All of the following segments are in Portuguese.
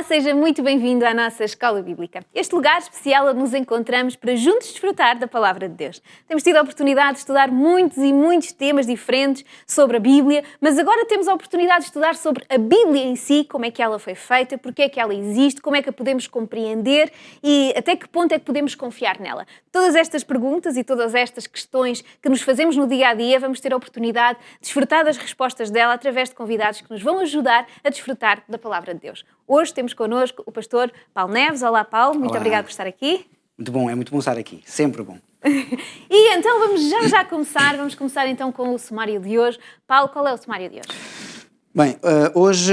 Olá, seja muito bem-vindo à nossa Escola Bíblica. Este lugar especial onde nos encontramos para juntos desfrutar da Palavra de Deus. Temos tido a oportunidade de estudar muitos e muitos temas diferentes sobre a Bíblia, mas agora temos a oportunidade de estudar sobre a Bíblia em si, como é que ela foi feita, porque é que ela existe, como é que a podemos compreender e até que ponto é que podemos confiar nela. Todas estas perguntas e todas estas questões que nos fazemos no dia-a-dia, vamos ter a oportunidade de desfrutar das respostas dela através de convidados que nos vão ajudar a desfrutar da Palavra de Deus. Hoje temos connosco o pastor Paulo Neves. Olá, Paulo. Muito obrigado por estar aqui. Muito bom, é muito bom estar aqui. Sempre bom. E então vamos já começar. Vamos começar então com o sumário de hoje. Paulo, qual é o sumário de hoje? Bem, hoje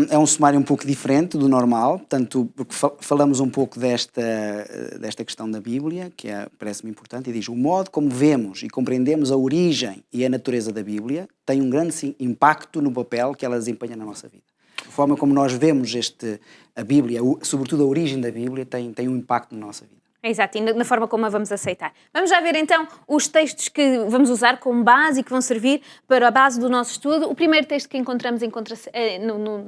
é um sumário um pouco diferente do normal, tanto porque falamos um pouco desta questão da Bíblia, que parece-me importante, e diz: o modo como vemos e compreendemos a origem e a natureza da Bíblia tem um grande impacto no papel que ela desempenha na nossa vida. A forma como nós vemos a Bíblia, sobretudo a origem da Bíblia, tem um impacto na nossa vida. Exato, e na forma como a vamos aceitar. Vamos já ver então os textos que vamos usar como base e que vão servir para a base do nosso estudo. O primeiro texto que encontra-se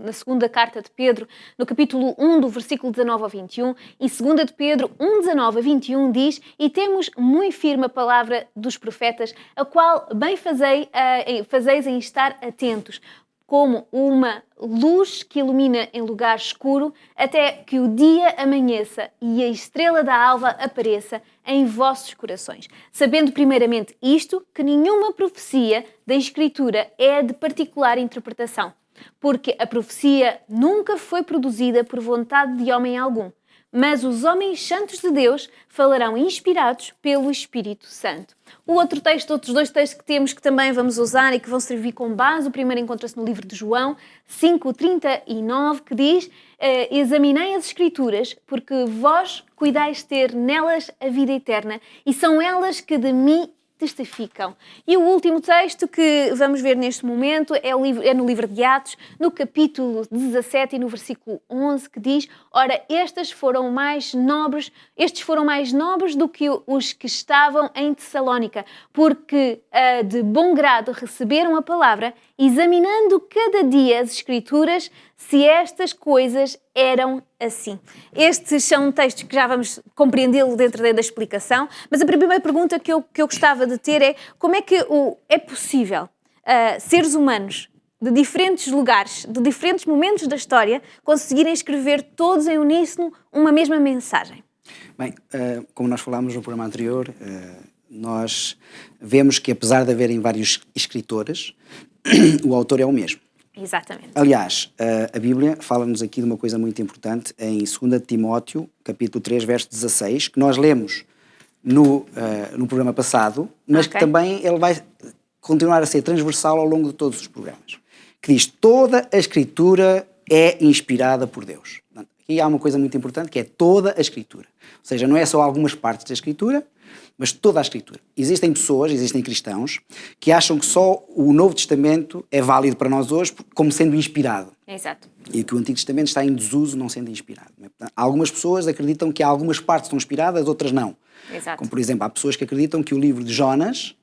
na segunda carta de Pedro, no capítulo 1, do versículo 19 ao 21, e segunda de Pedro 1, 19 a 21 diz: e temos muito firme a palavra dos profetas, a qual bem fazeis em estar atentos, como uma luz que ilumina em lugar escuro, até que o dia amanheça e a estrela da alva apareça em vossos corações. Sabendo primeiramente isto, que nenhuma profecia da Escritura é de particular interpretação, porque a profecia nunca foi produzida por vontade de homem algum, mas os homens santos de Deus falarão inspirados pelo Espírito Santo. Outros dois textos que temos que também vamos usar e que vão servir como base, o primeiro encontra-se no livro de João 5:39, que diz: examinei as Escrituras, porque vós cuidais ter nelas a vida eterna, e são elas que de mim testificam. E o último texto que vamos ver neste momento é no livro de Atos, no capítulo 17 e no versículo 11, que diz: ora, estes foram mais nobres do que os que estavam em Tessalónica, porque de bom grado receberam a palavra, examinando cada dia as Escrituras, se estas coisas eram assim. Estes são textos que já vamos compreendê-lo dentro da explicação, mas a primeira pergunta que eu gostava de ter é: como é que é possível seres humanos de diferentes lugares, de diferentes momentos da história, conseguirem escrever todos em uníssono uma mesma mensagem? Bem, como nós falámos no programa anterior, nós vemos que, apesar de haverem vários escritores, o autor é o mesmo. Exatamente. Aliás, a Bíblia fala-nos aqui de uma coisa muito importante em 2 Timóteo, capítulo 3, verso 16, que nós lemos no programa passado, mas que também ele vai continuar a ser transversal ao longo de todos os programas, que diz: toda a Escritura é inspirada por Deus. Aqui há uma coisa muito importante, que é toda a Escritura. Ou seja, não é só algumas partes da Escritura, mas toda a Escritura. Existem cristãos, que acham que só o Novo Testamento é válido para nós hoje como sendo inspirado. Exato. E que o Antigo Testamento está em desuso, não sendo inspirado. Algumas pessoas acreditam que algumas partes estão inspiradas, outras não. Exato. Como, por exemplo, há pessoas que acreditam que o livro de Jonas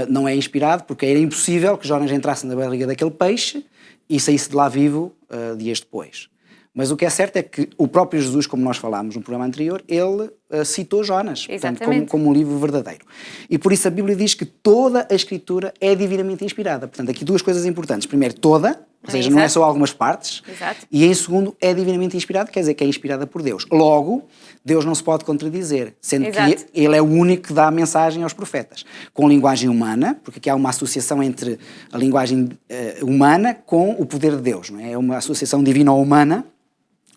não é inspirado, porque era impossível que Jonas entrasse na barriga daquele peixe e saísse de lá vivo dias depois. Mas o que é certo é que o próprio Jesus, como nós falámos no programa anterior, ele citou Jonas, portanto, como um livro verdadeiro. E por isso a Bíblia diz que toda a Escritura é divinamente inspirada. Portanto, aqui duas coisas importantes. Primeiro, toda, ou seja, não é só algumas partes. Exato. E em segundo, é divinamente inspirada, quer dizer que é inspirada por Deus. Logo, Deus não se pode contradizer, sendo que ele é o único que dá a mensagem aos profetas. Com linguagem humana, porque aqui há uma associação entre a linguagem humana com o poder de Deus, não é? É uma associação divino-humana,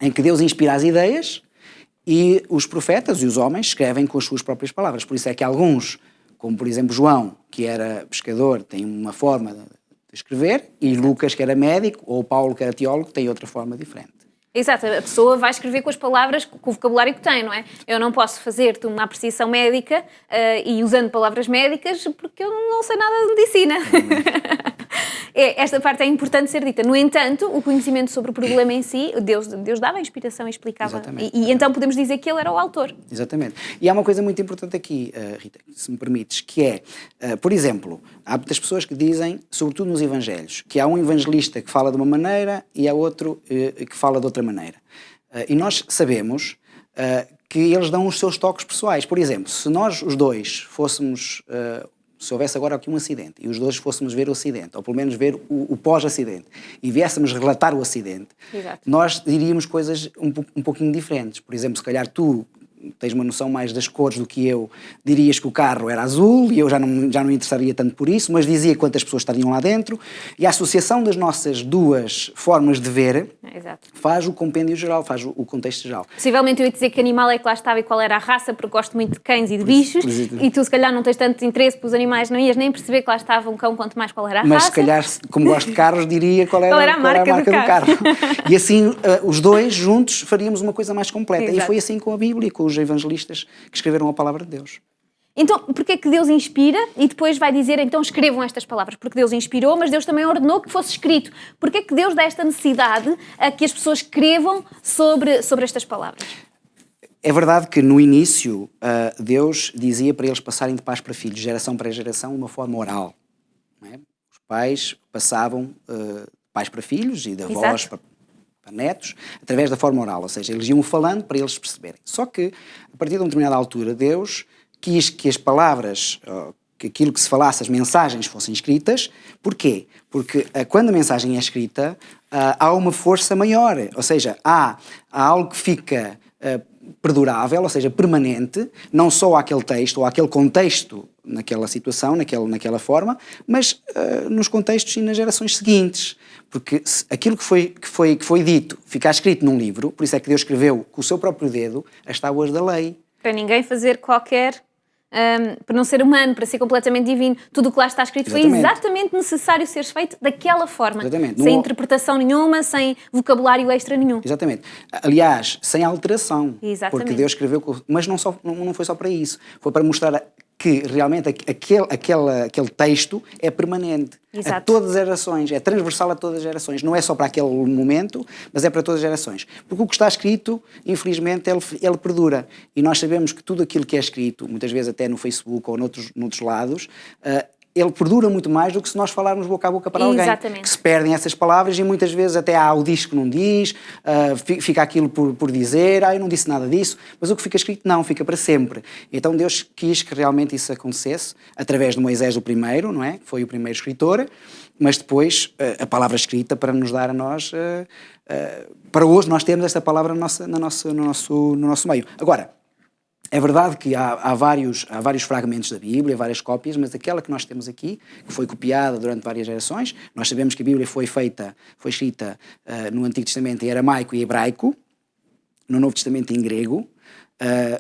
em que Deus inspira as ideias e os profetas e os homens escrevem com as suas próprias palavras. Por isso é que alguns, como por exemplo João, que era pescador, tem uma forma de escrever, e Lucas, que era médico, ou Paulo, que era teólogo, tem outra forma diferente. Exato, a pessoa vai escrever com as palavras, com o vocabulário que tem, não é? Eu não posso fazer-te uma apreciação médica e usando palavras médicas porque eu não sei nada de medicina. Esta parte é importante ser dita. No entanto, o conhecimento sobre o problema em si, Deus dava a inspiração e explicava. Exatamente. E então podemos dizer que ele era o autor. Exatamente. E há uma coisa muito importante aqui, Rita, se me permites, que é, por exemplo, há muitas pessoas que dizem, sobretudo nos evangelhos, que há um evangelista que fala de uma maneira e há outro que fala de outra outra maneira. E nós sabemos que eles dão os seus toques pessoais. Por exemplo, se nós os dois fôssemos... se houvesse agora aqui um acidente e os dois fôssemos ver o acidente, ou pelo menos ver o pós-acidente, e viéssemos relatar o acidente, Exato. nós diríamos coisas um pouquinho diferentes. Por exemplo, se calhar tu tens uma noção mais das cores do que eu, dirias que o carro era azul e eu já não interessaria tanto por isso, mas dizia quantas pessoas estariam lá dentro, e a associação das nossas duas formas de ver Exato. faz o compêndio geral, faz o contexto geral. Possivelmente eu ia dizer que animal é que lá estava e qual era a raça, porque gosto muito de cães e de bichos, e tu se calhar não tens tanto interesse pelos animais, não ias nem perceber que lá estava um cão, quanto mais qual era a raça. Mas se calhar, como gosto de carros, diria qual era a marca do carro. E assim, os dois juntos faríamos uma coisa mais completa. Exato. E foi assim com a Bíblia, com os evangelistas que escreveram a palavra de Deus. Então, porquê é que Deus inspira e depois vai dizer, então escrevam estas palavras? Porque Deus inspirou, mas Deus também ordenou que fosse escrito. Porquê é que Deus dá esta necessidade a que as pessoas escrevam sobre estas palavras? É verdade que no início Deus dizia para eles passarem de pais para filhos, geração para geração, de uma forma oral. Não é? Os pais passavam de pais para filhos e de avós para netos, através da forma oral, ou seja, eles iam falando para eles perceberem. Só que, a partir de uma determinada altura, Deus quis que as palavras, que aquilo que se falasse, as mensagens fossem escritas. Porquê? Porque quando a mensagem é escrita, há uma força maior, ou seja, há algo que fica perdurável, ou seja, permanente, não só àquele texto ou àquele contexto, naquela situação, naquela forma, mas nos contextos e nas gerações seguintes. Porque aquilo que foi dito, ficar escrito num livro, por isso é que Deus escreveu com o seu próprio dedo as tábuas da lei. Para ninguém fazer qualquer... para não ser humano, para ser completamente divino. Tudo o que lá está escrito foi exatamente necessário ser feito daquela forma. Exatamente. Sem interpretação nenhuma, sem vocabulário extra nenhum. Exatamente. Aliás, sem alteração. Exatamente. Porque Deus escreveu... Mas não foi só para isso. Foi para mostrar que realmente aquele texto é permanente. Exato. A todas as gerações. É transversal a todas as gerações. Não é só para aquele momento, mas é para todas as gerações. Porque o que está escrito, infelizmente, ele perdura. E nós sabemos que tudo aquilo que é escrito, muitas vezes até no Facebook ou noutros lados, ele perdura muito mais do que se nós falarmos boca a boca para alguém. Exatamente. Que se perdem essas palavras e muitas vezes até há o diz que não diz, fica aquilo por dizer, eu não disse nada disso, mas o que fica escrito não, fica para sempre. Então Deus quis que realmente isso acontecesse, através de Moisés o primeiro, não é? Que foi o primeiro escritor, mas depois a palavra escrita para nos dar a nós, para hoje nós temos esta palavra no nosso meio. Agora, é verdade que há vários fragmentos da Bíblia, várias cópias, mas aquela que nós temos aqui, que foi copiada durante várias gerações, nós sabemos que a Bíblia foi escrita no Antigo Testamento em aramaico e hebraico, no Novo Testamento em grego,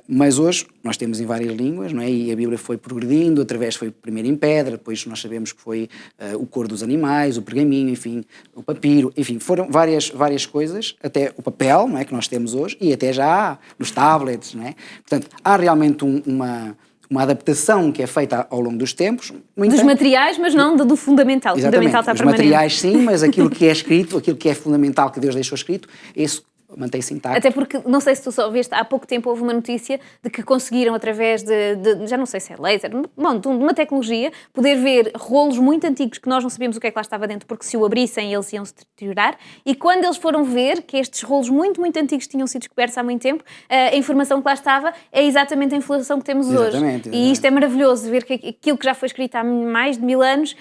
mas hoje nós temos em várias línguas, não é? E a Bíblia foi progredindo, através foi primeiro em pedra, depois nós sabemos que foi o couro dos animais, o pergaminho, enfim, o papiro, enfim, foram várias coisas, até o papel, não é, que nós temos hoje, e até já há nos tablets, não é? Portanto, há realmente uma adaptação que é feita ao longo dos tempos. Dos materiais, mas não do fundamental. O fundamental está permanente. Os materiais sim, mas aquilo que é escrito, aquilo que é fundamental que Deus deixou escrito, isso mantém-se intacto. Até porque, não sei se tu só viste, há pouco tempo houve uma notícia de que conseguiram, através de já não sei se é laser, bom, de uma tecnologia, poder ver rolos muito antigos que nós não sabíamos o que é que lá estava dentro, porque se o abrissem eles iam se deteriorar, e quando eles foram ver que estes rolos muito, muito antigos tinham sido descobertos há muito tempo, a informação que lá estava é exatamente a informação que temos hoje. E isto é maravilhoso, ver que aquilo que já foi escrito há mais de 1000 anos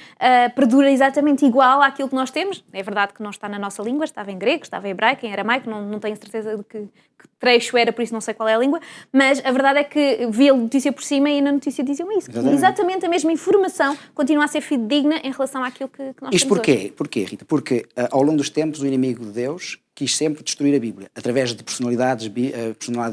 perdura exatamente igual àquilo que nós temos. É verdade que não está na nossa língua, estava em grego, estava em hebraico, em aramaico, não tenho certeza de que trecho era, por isso não sei qual é a língua, mas a verdade é que vi a notícia por cima e na notícia diziam isso. Exatamente a mesma informação continua a ser fidedigna em relação àquilo que nós Isto temos porquê? hoje. Porquê, Rita? Porque ao longo dos tempos o inimigo de Deus quis sempre destruir a Bíblia, através de personalidades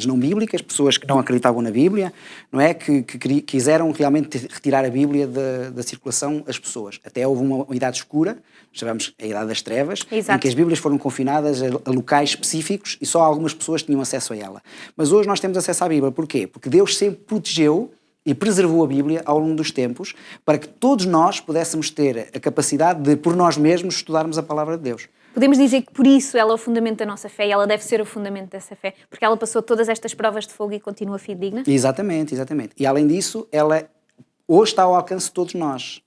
não bíblicas, pessoas que não acreditavam na Bíblia, não é? Que quiseram realmente retirar a Bíblia da circulação às pessoas. Até houve uma idade escura, chamamos a Idade das Trevas, em que as Bíblias foram confinadas a locais específicos e só algumas pessoas tinham acesso a ela. Mas hoje nós temos acesso à Bíblia. Porquê? Porque Deus sempre protegeu e preservou a Bíblia ao longo dos tempos para que todos nós pudéssemos ter a capacidade de, por nós mesmos, estudarmos a Palavra de Deus. Podemos dizer que por isso ela é o fundamento da nossa fé e ela deve ser o fundamento dessa fé, porque ela passou todas estas provas de fogo e continua fidedigna? Exatamente. E além disso, ela hoje está ao alcance de todos nós.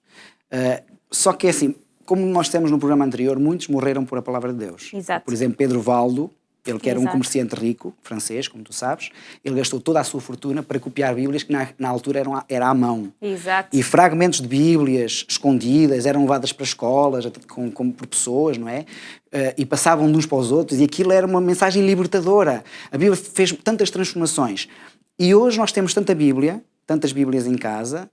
Só que é assim, como nós temos no programa anterior, muitos morreram por a Palavra de Deus. Exato. Por exemplo, Pedro Valdo Ele que era um comerciante rico, francês, como tu sabes, ele gastou toda a sua fortuna para copiar Bíblias que na altura era à mão. Exato. E fragmentos de Bíblias escondidas eram levadas para escolas por pessoas, não é? E passavam de uns para os outros, e aquilo era uma mensagem libertadora. A Bíblia fez tantas transformações. E hoje nós temos tanta Bíblia, tantas Bíblias em casa,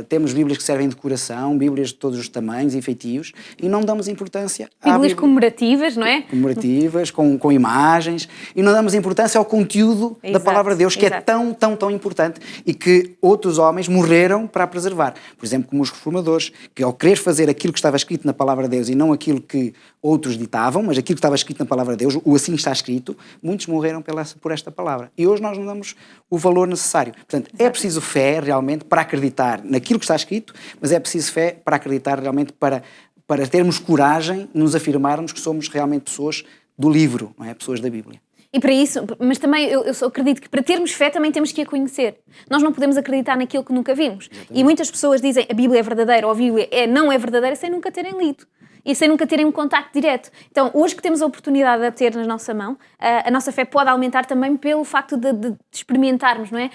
temos Bíblias que servem de decoração, Bíblias de todos os tamanhos e feitios, e não damos importância à Bíblias Bíblia. comemorativas, não é? Comemorativas, com imagens, e não damos importância ao conteúdo da Palavra de Deus, que é tão importante, e que outros homens morreram para a preservar. Por exemplo, como os reformadores, que ao querer fazer aquilo que estava escrito na Palavra de Deus e não aquilo que outros ditavam, mas aquilo que estava escrito na Palavra de Deus, o assim está escrito, muitos morreram por esta palavra. E hoje nós não damos o valor necessário. Portanto, é preciso fé realmente para acreditar naquilo que está escrito, mas é preciso fé para acreditar realmente para termos coragem de nos afirmarmos que somos realmente pessoas do livro, não é? Pessoas da Bíblia. E para isso, mas também eu só acredito que para termos fé também temos que a conhecer. Nós não podemos acreditar naquilo que nunca vimos. Exatamente. E muitas pessoas dizem a Bíblia é verdadeira ou a Bíblia não é verdadeira sem nunca terem lido. E sem nunca terem um contacto direto. Então, hoje que temos a oportunidade de a ter na nossa mão, a nossa fé pode aumentar também pelo facto de experimentarmos, não é?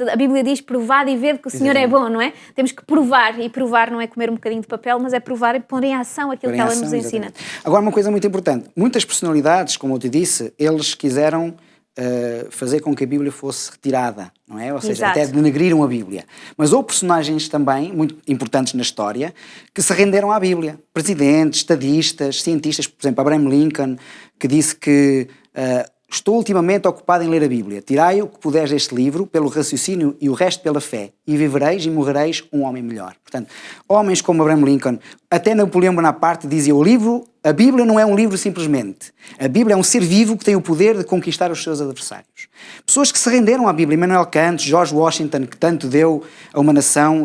A Bíblia diz, provado e ver que o Senhor é bom, não é? Temos que provar, e provar não é comer um bocadinho de papel, mas é provar e pôr em ação aquilo que ela nos ensina. Exatamente. Agora, uma coisa muito importante. Muitas personalidades, como eu te disse, eles quiseram fazer com que a Bíblia fosse retirada, não é? Ou seja, até denegriram a Bíblia. Mas houve personagens também, muito importantes na história, que se renderam à Bíblia. Presidentes, estadistas, cientistas, por exemplo, Abraham Lincoln, que disse que estou ultimamente ocupado em ler a Bíblia. Tirai o que puderes deste livro, pelo raciocínio e o resto pela fé, e vivereis e morrereis um homem melhor. Portanto, homens como Abraham Lincoln, até Napoleão Bonaparte dizia a Bíblia não é um livro simplesmente. A Bíblia é um ser vivo que tem o poder de conquistar os seus adversários. Pessoas que se renderam à Bíblia, Immanuel Kant, George Washington, que tanto deu a uma nação,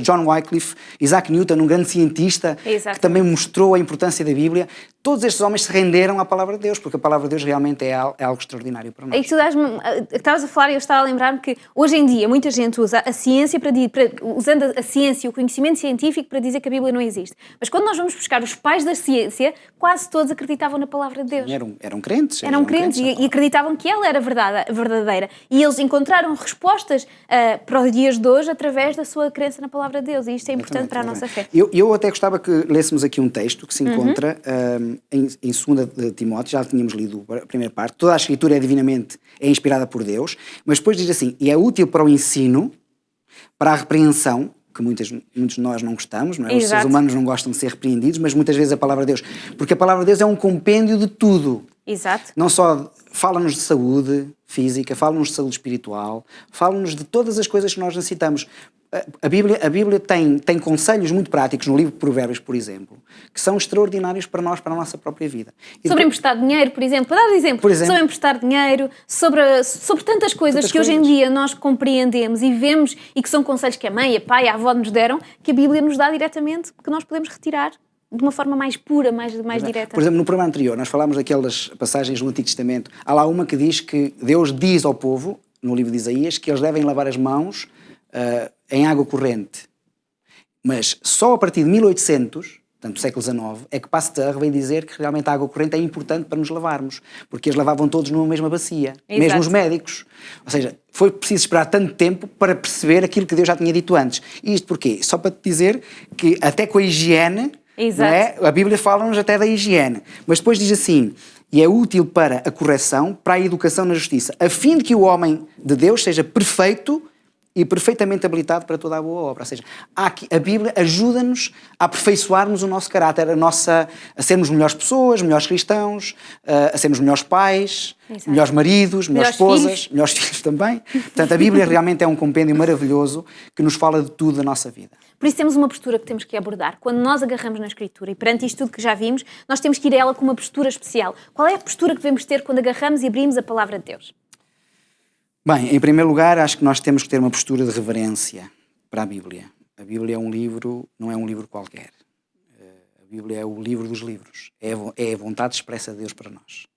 John Wycliffe, Isaac Newton, um grande cientista, que também mostrou a importância da Bíblia. Todos estes homens se renderam à Palavra de Deus, porque a Palavra de Deus realmente é algo extraordinário para nós. E tu estavas a falar e eu estava a lembrar-me que hoje em dia muita gente usa a ciência usando a ciência e o conhecimento científico para dizer que a Bíblia não existe. Mas quando nós vamos buscar os pais da ciência, quase todos acreditavam na Palavra de Deus. Eram crentes. Eram crentes e acreditavam que ela era verdadeira. E eles encontraram respostas para os dias de hoje através da sua crença na Palavra de Deus. E isto é importante para a nossa fé. Eu até gostava que lêssemos aqui um texto que se encontra em 2 Timóteo, já tínhamos lido a primeira parte. Toda a Escritura é inspirada por Deus, mas depois diz assim, e é útil para o ensino, para a repreensão, que muitos de nós não gostamos, não é? Os seres humanos não gostam de ser repreendidos, mas muitas vezes a Palavra de Deus, porque a Palavra de Deus é um compêndio de tudo. Exato. Não só fala-nos de saúde física, fala-nos de saúde espiritual, fala-nos de todas as coisas que nós necessitamos. A Bíblia tem conselhos muito práticos no livro de Provérbios, por exemplo, que são extraordinários para nós, para a nossa própria vida. Sobre emprestar dinheiro, por exemplo. Para dar exemplo, sobre emprestar dinheiro, sobre tantas coisas que hoje em dia nós compreendemos e vemos e que são conselhos que a mãe, a pai, a avó nos deram, que a Bíblia nos dá diretamente, que nós podemos retirar de uma forma mais pura, mais direta. Por exemplo, no programa anterior, nós falámos daquelas passagens do Antigo Testamento. Há lá uma que diz que Deus diz ao povo, no livro de Isaías, que eles devem lavar as mãos em água corrente. Mas só a partir de 1800, portanto, século XIX, é que Pasteur veio dizer que realmente a água corrente é importante para nos lavarmos, porque eles lavavam todos numa mesma bacia, mesmo os médicos. Ou seja, foi preciso esperar tanto tempo para perceber aquilo que Deus já tinha dito antes. E isto porquê? Só para te dizer que até com a higiene, não é? A Bíblia fala-nos até da higiene, mas depois diz assim, e é útil para a correção, para a educação na justiça, a fim de que o homem de Deus seja perfeito e perfeitamente habilitado para toda a boa obra. Ou seja, a Bíblia ajuda-nos a aperfeiçoarmos o nosso caráter, a sermos melhores pessoas, melhores cristãos, a sermos melhores pais, melhores maridos, melhores esposas, melhores filhos também. Portanto, a Bíblia realmente é um compêndio maravilhoso que nos fala de tudo da nossa vida. Por isso temos uma postura que temos que abordar. Quando nós agarramos na Escritura e perante isto tudo que já vimos, nós temos que ir a ela com uma postura especial. Qual é a postura que devemos ter quando agarramos e abrimos a Palavra de Deus? Bem, em primeiro lugar, acho que nós temos que ter uma postura de reverência para a Bíblia. A Bíblia é um livro, não é um livro qualquer. A Bíblia é o livro dos livros. É a vontade expressa de Deus para nós.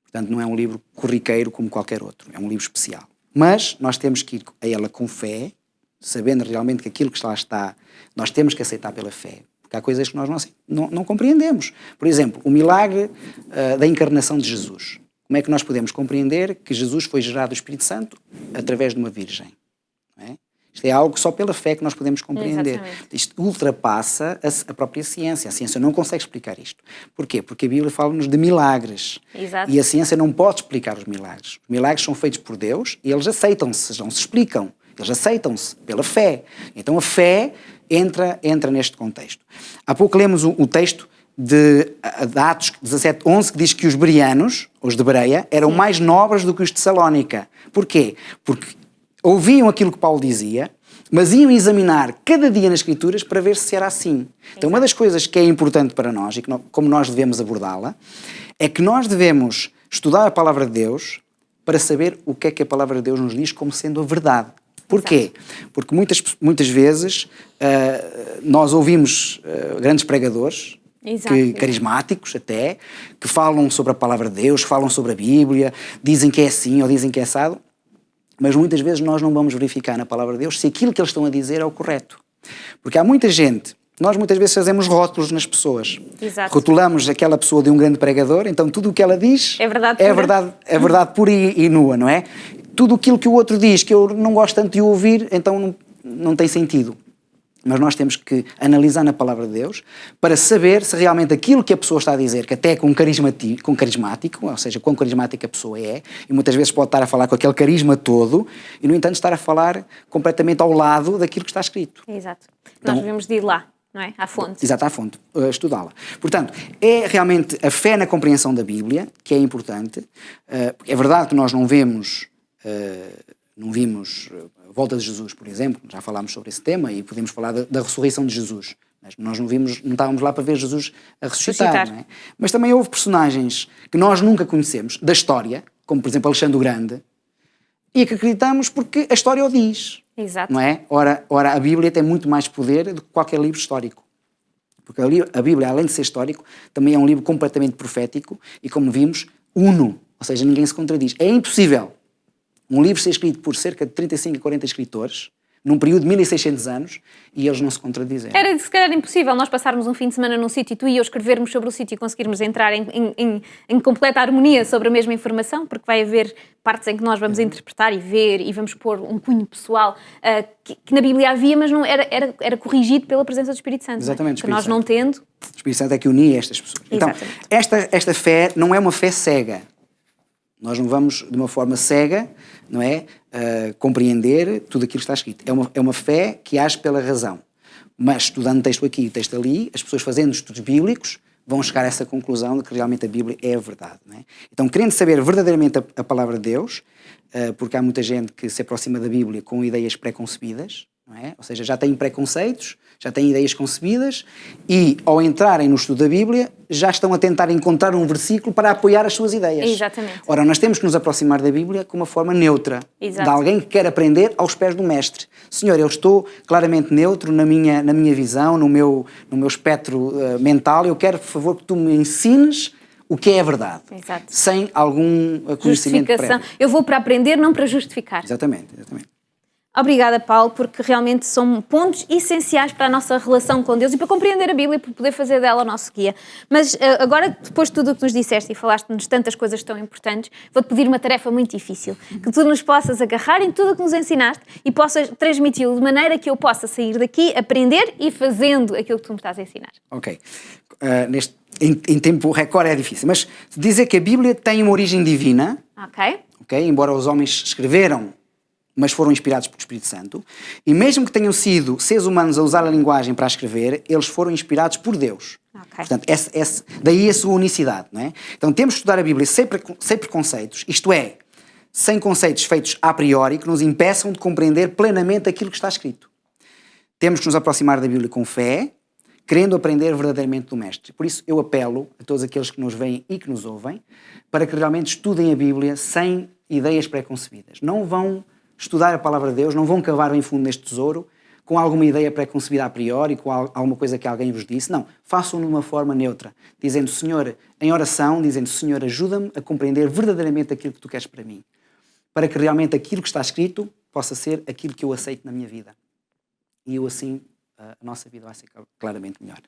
Portanto, não é um livro corriqueiro como qualquer outro. É um livro especial. Mas nós temos que ir a ela com fé, sabendo realmente que aquilo que lá está, nós temos que aceitar pela fé. Porque há coisas que nós não compreendemos. Por exemplo, o milagre da encarnação de Jesus. como é que nós podemos compreender que Jesus foi gerado do Espírito Santo através de uma virgem? Não é? Isto é algo só pela fé que nós podemos compreender. Exatamente. Isto ultrapassa a própria ciência. A ciência não consegue explicar isto. Porquê? Porque a Bíblia fala-nos de milagres. Exato. E a ciência não pode explicar os milagres. Os milagres são feitos por Deus e eles aceitam-se, não se explicam. Eles aceitam-se pela fé. Então a fé entra neste contexto. Há pouco lemos o texto de Atos 17:11, que diz que os bereanos, os de Bereia, eram mais nobres do que os de Salónica. Porquê? Porque ouviam aquilo que Paulo dizia, mas iam examinar cada dia nas Escrituras para ver se era assim. Então, uma das coisas que é importante para nós e como nós devemos abordá-la, é que nós devemos estudar a Palavra de Deus para saber o que é que a Palavra de Deus nos diz como sendo a verdade. Porquê? Porque muitas vezes nós ouvimos grandes pregadores, carismáticos até, que falam sobre a Palavra de Deus, falam sobre a Bíblia, dizem que é assim ou dizem que é assado, mas muitas vezes nós não vamos verificar na Palavra de Deus se aquilo que eles estão a dizer é o correto. Porque há muita gente, nós muitas vezes fazemos rótulos nas pessoas. Exato. Rotulamos aquela pessoa de um grande pregador, então tudo o que ela diz é verdade pura e nua, não é? Tudo aquilo que o outro diz que eu não gosto tanto de ouvir, então não tem sentido. Mas nós temos que analisar na Palavra de Deus para saber se realmente aquilo que a pessoa está a dizer, que até é com carismático, ou seja, quão carismática a pessoa é, e muitas vezes pode estar a falar com aquele carisma todo, e no entanto estar a falar completamente ao lado daquilo que está escrito. Exato. Então, nós devemos de ir lá, não é? À fonte. Exato, à fonte, estudá-la. Portanto, é realmente a fé na compreensão da Bíblia que é importante. É verdade que nós não vimos a volta de Jesus, por exemplo, já falámos sobre esse tema e podemos falar da ressurreição de Jesus. Mas nós não estávamos lá para ver Jesus a ressuscitar. Não é? Mas também houve personagens que nós nunca conhecemos da história, como por exemplo Alexandre o Grande, e que acreditamos porque a história o diz. Exato. Não é? Ora, a Bíblia tem muito mais poder do que qualquer livro histórico. Porque a Bíblia, além de ser histórico, também é um livro completamente profético e, como vimos, uno, ou seja, ninguém se contradiz. É impossível um livro ser escrito por cerca de 35 a 40 escritores, num período de 1600 anos, e eles não se contradizem. Era, se calhar, impossível nós passarmos um fim de semana num sítio, tu e eu escrevermos sobre o sítio e conseguirmos entrar em completa harmonia sobre a mesma informação, porque vai haver partes em que nós vamos interpretar e ver e vamos pôr um cunho pessoal que na Bíblia havia, mas não era corrigido pela presença do Espírito Santo. Exatamente. Que nós não tendo... O Espírito Santo é que unia estas pessoas. Exatamente. Então, esta fé não é uma fé cega. Nós não vamos, de uma forma cega, não é, compreender tudo aquilo que está escrito. É uma fé que age pela razão. Mas, estudando o texto aqui e o texto ali, as pessoas fazendo estudos bíblicos vão chegar a essa conclusão de que realmente a Bíblia é a verdade. Não é? Então, querendo saber verdadeiramente a palavra de Deus, porque há muita gente que se aproxima da Bíblia com ideias pré-concebidas, não é? Ou seja, já têm preconceitos, já têm ideias concebidas e, ao entrarem no estudo da Bíblia, já estão a tentar encontrar um versículo para apoiar as suas ideias. Exatamente. Ora, nós temos que nos aproximar da Bíblia com uma forma neutra. Exato. De alguém que quer aprender aos pés do mestre. Senhor, eu estou claramente neutro na minha visão, no meu espectro mental. Eu quero, por favor, que tu me ensines o que é a verdade. Exato. Sem algum conhecimento prévio. Eu vou para aprender, não para justificar. Exatamente. Obrigada, Paulo, porque realmente são pontos essenciais para a nossa relação com Deus e para compreender a Bíblia e para poder fazer dela o nosso guia. Mas agora, depois de tudo o que nos disseste e falaste-nos tantas coisas tão importantes, vou-te pedir uma tarefa muito difícil. Que tu nos possas agarrar em tudo o que nos ensinaste e possas transmiti-lo de maneira que eu possa sair daqui, aprender e fazendo aquilo que tu me estás a ensinar. Ok. Em tempo recorde é difícil, mas dizer que a Bíblia tem uma origem divina, ok? Embora os homens escreveram, mas foram inspirados pelo Espírito Santo, e mesmo que tenham sido seres humanos a usar a linguagem para escrever, eles foram inspirados por Deus. Okay. Portanto, daí a sua unicidade, não é? Então temos que estudar a Bíblia sem preconceitos, isto é, sem conceitos feitos a priori que nos impeçam de compreender plenamente aquilo que está escrito. Temos que nos aproximar da Bíblia com fé, querendo aprender verdadeiramente do Mestre. Por isso eu apelo a todos aqueles que nos veem e que nos ouvem, para que realmente estudem a Bíblia sem ideias pré-concebidas. Não vão estudar a palavra de Deus, não vão cavar bem fundo neste tesouro com alguma ideia pré-concebida a priori, com alguma coisa que alguém vos disse. Não, façam-no de uma forma neutra, dizendo, Senhor, em oração, dizendo, Senhor, ajuda-me a compreender verdadeiramente aquilo que tu queres para mim, para que realmente aquilo que está escrito possa ser aquilo que eu aceito na minha vida. E eu assim, a nossa vida vai ser claramente melhor.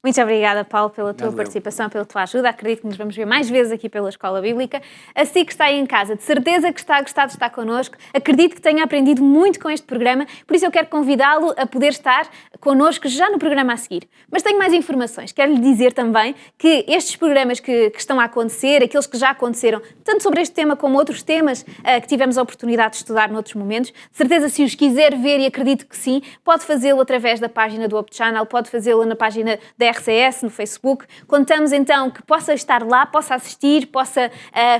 Muito obrigada, Paulo, pela tua Valeu. participação, pela tua ajuda. Acredito que nos vamos ver mais vezes aqui pela Escola Bíblica. Assim que está aí em casa, de certeza que está a gostar de estar connosco. Acredito que tenha aprendido muito com este programa, por isso eu quero convidá-lo a poder estar connosco já no programa a seguir. Mas tenho mais informações. Quero lhe dizer também que estes programas que estão a acontecer, aqueles que já aconteceram, tanto sobre este tema como outros temas que tivemos a oportunidade de estudar noutros momentos, de certeza, se os quiser ver, e acredito que sim, pode fazê-lo através da página do Up Channel, pode fazê-lo na página da RCS, no Facebook. Contamos então que possa estar lá, possa assistir, possa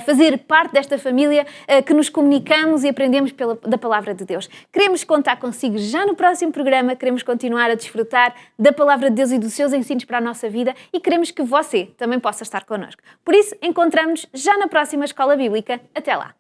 fazer parte desta família que nos comunicamos e aprendemos da Palavra de Deus. Queremos contar consigo já no próximo programa, queremos continuar a desfrutar da Palavra de Deus e dos seus ensinos para a nossa vida e queremos que você também possa estar connosco. Por isso, encontramos-nos já na próxima Escola Bíblica. Até lá!